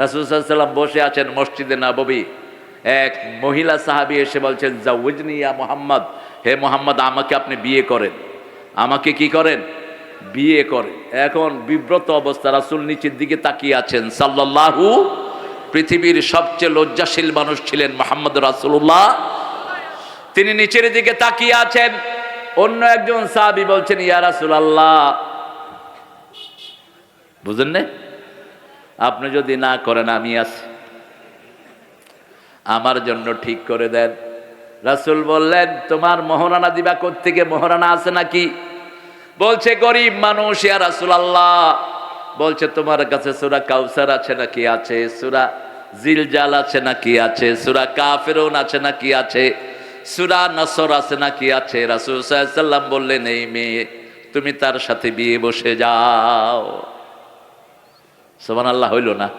রাসূল সাল্লাল্লাহু আলাইহি ওয়াসাল্লাম বসে আছেন মসজিদে নববী। এক মহিলা সাহাবী এসে বলছেন, জাওয়াজনি ইয়া মুহাম্মদ, হে মুহাম্মদ আমাকে আপনি বিয়ে করেন। আমাকে কি করেন? বিয়ে করেন। এখন বিব্রত অবস্থা, রাসূল নিচের দিকে তাকিয়ে আছেন সাল্লাল্লাহু। পৃথিবীর সবচেয়ে লজ্জাশীল মানুষ ছিলেন মুহাম্মদ রাসূলুল্লাহ। তিনি নিচের দিকে তাকিয়ে আছেন। অন্য একজন সাহাবী বলছেন, ইয়া রাসূলুল্লাহ, বুঝেন না, আপনি যদি না করেন আমি আছি, আমার জন্য ঠিক করে দেন। রাসূল বললেন, তোমার মোহরানা দিবা কোত্থেকে? মোহরানা আছে নাকি? বলছে গরিব মানুষ ইয়া রাসূলুল্লাহ। বলছে তোমার কাছে সূরা কাউসার আছে নাকি? আছে। সূরা জিলজাল আছে নাকি? আছে। সূরা কাফিরুন আছে নাকি? আছে। সূরা নাসর আছে নাকি? আছে। রাসূল সাল্লাল্লাহু আলাইহি ওয়াসাল্লাম বললেন, এই মেয়ে, তুমি তার সাথে বিয়ে বসে যাও। সুবহানাল্লাহ, হইল না?